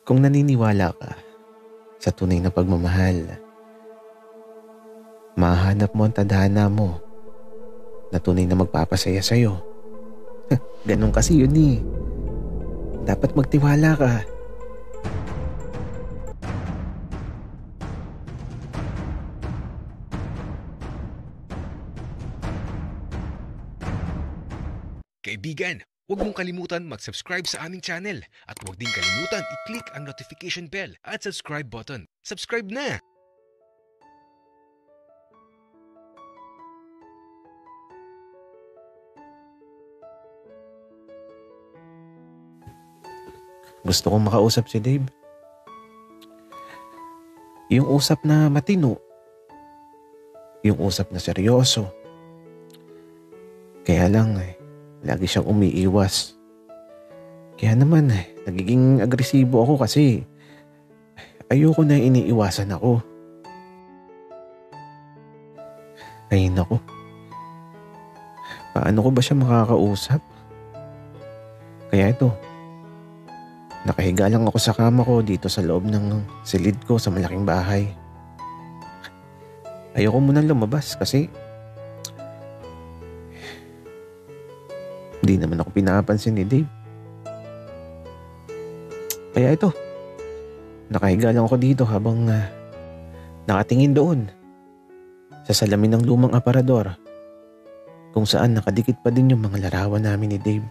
Kung naniniwala ka sa tunay na pagmamahal, mahanap mo ang tadhana mo na tunay na magpapasaya sa'yo. Ganun kasi yun eh. Dapat magtiwala ka. Kaibigan, huwag mong kalimutan mag-subscribe sa aming channel at huwag din kalimutan i-click ang notification bell at subscribe button. Subscribe na! Gusto kong makausap si Dave. Yung usap na matino. Yung usap na seryoso. Kaya lang lagi siyang umiiwas. Kaya naman nagiging agresibo ako kasi ayoko na iniiwasan ako. Ay naku. Paano ko ba siya makakausap? Kaya ito, nakahiga lang ako sa kama ko dito sa loob ng silid ko sa malaking bahay. Ayoko munang lumabas kasi hindi naman ako pinapansin ni Dave. Kaya ito, nakahiga lang ako dito habang nakatingin doon sa salamin ng lumang aparador kung saan nakadikit pa din yung mga larawan namin ni Dave.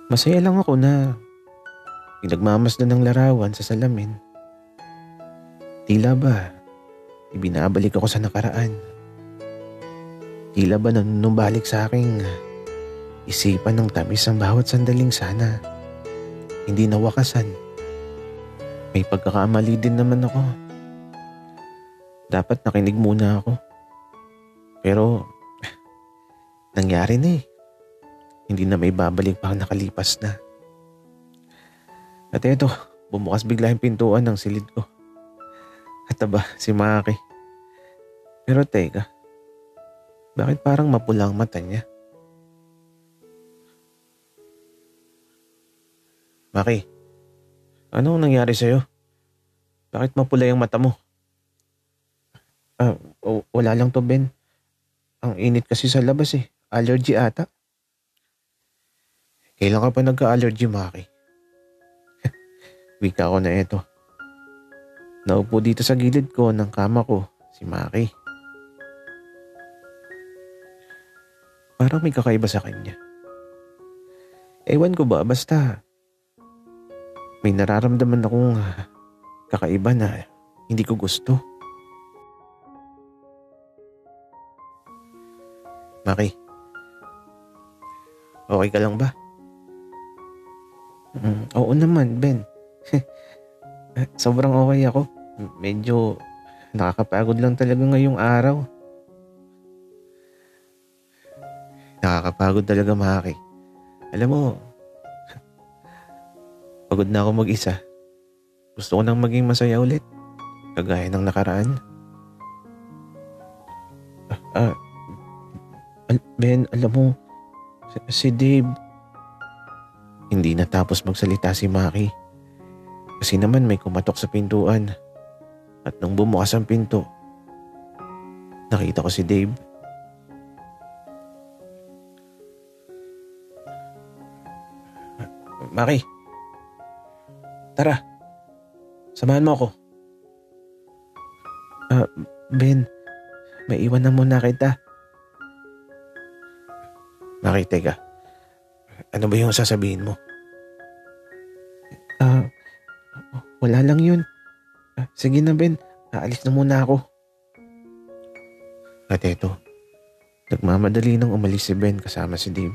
Masaya lang ako na pinagmamasdan ng larawan sa salamin. Tila ba ibinabalik ako sa nakaraan? Tila ba nanunumbalik sa aking isipan ng tamis ang bawat sandaling sana hindi nawakasan? May pagkakamali din naman ako. Dapat nakinig muna ako. Pero nangyari na eh. Hindi na may babalik pa ang nakalipas na. At eto, bumukas bigla yung pintuan ng silid ko. At aba, si Maki. Pero teka, bakit parang mapula ang mata niya? Maki, anong nangyari sa'yo? Bakit mapula yung mata mo? Wala lang to, Ben. Ang init kasi sa labas eh. Allergy ata. Kailan ka pa nagka-allergy, Maki? Wika ko na eto. Naupo dito sa gilid ko ng kama ko, si Maki. Parang may kakaiba sa kanya. Ewan ko ba, basta may nararamdaman akong kakaiba na hindi ko gusto. Maki, okay ka lang ba? Oo naman, Ben. Sobrang okay ako. Medyo nakakapagod lang talaga ngayong araw. Nakakapagod talaga, Maki. Alam mo, pagod na ako mag-isa. Gusto ko nang maging masaya ulit. Kagaya ng nakaraan. Ben, alam mo, si Dave. Hindi natapos magsalita si Maki. Kasi naman may kumatok sa pintuan. At nung bumukas ang pinto, nakita ko si Dave. Maki, tara. Samahan mo ako. Ben, may iwan na muna kita. Maki, teka. Ano ba yung sasabihin mo? Wala lang yun. Sige na, Ben. Aalis na muna ako. At eto, nagmamadali nang umalis si Ben kasama si Dave.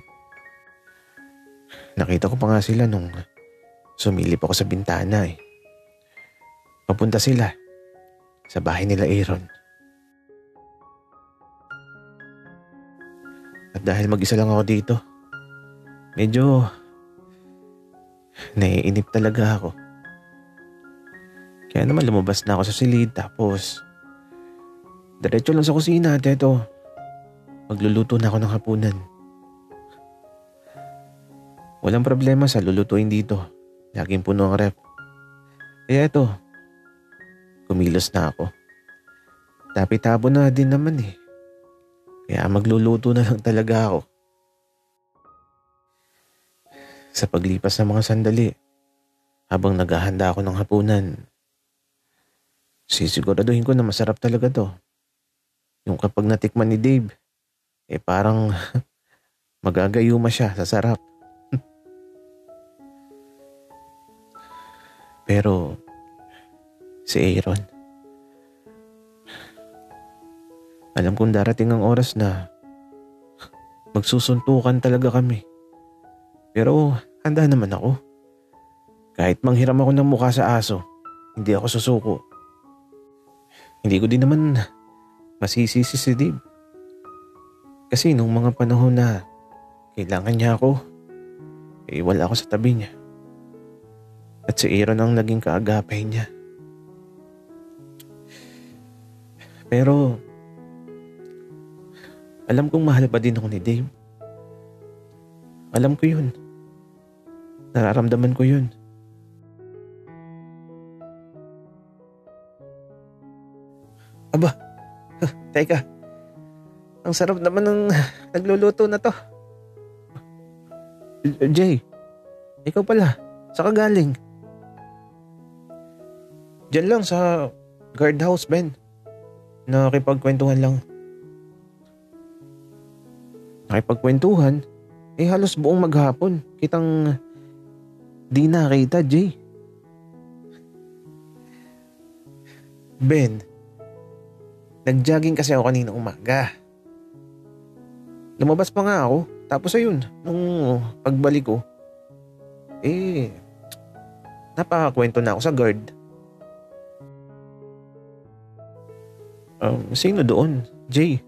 Nakita ko pa nga sila nung sumilip ako sa bintana eh. Papunta sila sa bahay nila Aaron. At dahil mag-isa lang ako dito, medyo naiinip talaga ako. Kaya naman lumabas na ako sa silid tapos diretso lang sa kusina at eto, magluluto na ako ng hapunan. Walang problema sa lulutuin dito. Laging puno ang ref. Kaya eto, kumilos na ako. Tapi-tabo na din naman eh. Kaya magluluto na lang talaga ako. Sa paglipas ng mga sandali, habang naghahanda ako ng hapunan, sisiguraduhin ko na masarap talaga to. Yung kapag natikman ni Dave, parang magagayuma siya sa sarap. Pero si Aaron, alam kong darating ang oras na magsusuntukan talaga kami. Pero handa naman ako. Kahit manghiram ako ng mukha sa aso, hindi ako susuko. Hindi ko din naman masisisi si Dave. Kasi nung mga panahon na kailangan niya ako, wala ako sa tabi niya. At si Aaron ang naging kaagapay niya. Pero alam kong mahal pa din ako ni Dave. Alam ko yun. Nararamdaman ko yun. Aba, teka. Ang sarap naman ng nagluluto na to. Jay, ikaw pala. Saan ka galing? Diyan lang sa guardhouse, Ben. Nakipagkwentuhan lang. Nakipagkwentuhan? Halos buong maghapon. Kitang di nakita, Jay. Ben, nag-jogging kasi ako kanina umaga. Lumabas pa nga ako. Tapos ayun, nung pagbalik ko, napakakwento na ako sa guard. Sino doon, Jay?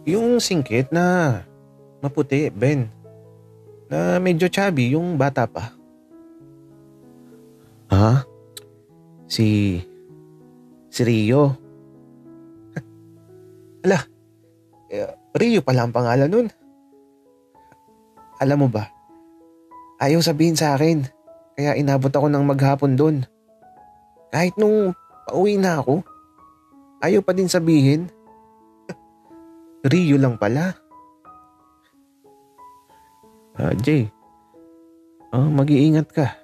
Yung singkit na maputi, Ben. Na medyo chubby, yung bata pa. Ha? Si Rio. Ala, Rio pala ang pangalan nun. Alam mo ba, ayaw sabihin sa akin. Kaya inabot ako ng maghapon doon. Kahit nung pauwi na ako, ayaw pa din sabihin. Rio lang pala. Jay, mag-iingat ka.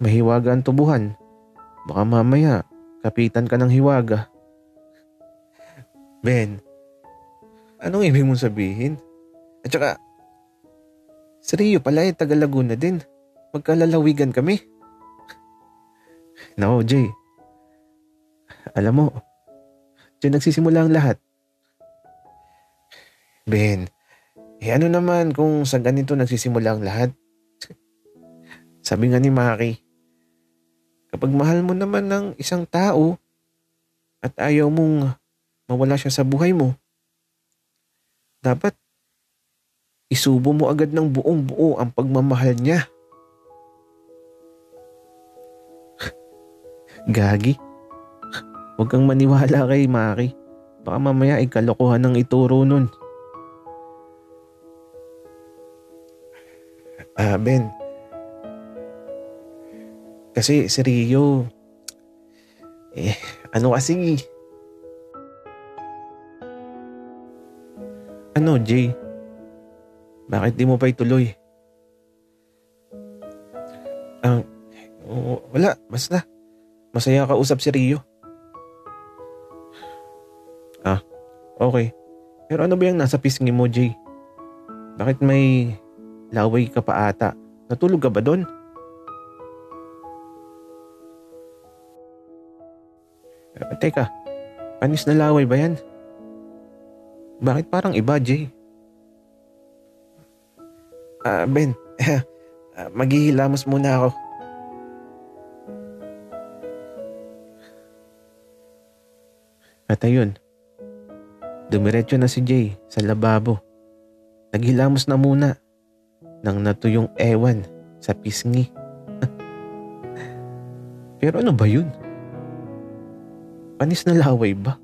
Mahiwaga ang tubuhan. Baka mamaya, kapitan ka ng hiwaga. Ben, anong ibig mong sabihin? At saka, si Rio pala taga Laguna din. Magkalalawigan kami. No, Jay. Alam mo, diyan nagsisimula ang lahat. Ben, ano naman kung sa ganito nagsisimula ang lahat? Sabi nga ni Maki, kapag mahal mo naman ng isang tao at ayaw mong mawala siya sa buhay mo, dapat isubo mo agad ng buong buo ang pagmamahal niya. Gagi, huwag kang maniwala kay Maki. Baka mamaya ay kalokohan ng ituro nun. Ben, kasi si Rio, ano kasi, ano Jay, bakit di mo pa ituloy? Wala, basta, masaya kausap si Rio. Okay. Pero ano ba yung nasa pisngi mo, Jay? Bakit may laway ka pa ata? Natulog ka ba doon? Teka, panis na laway ba yan? Bakit parang iba, Jay? Ben, maghihilamos muna ako. At ayun, dumiretso na si Jay sa lababo. Naghilamos na muna nang natuyong ewan sa pisngi. Pero ano ba yun? Panis na laway ba?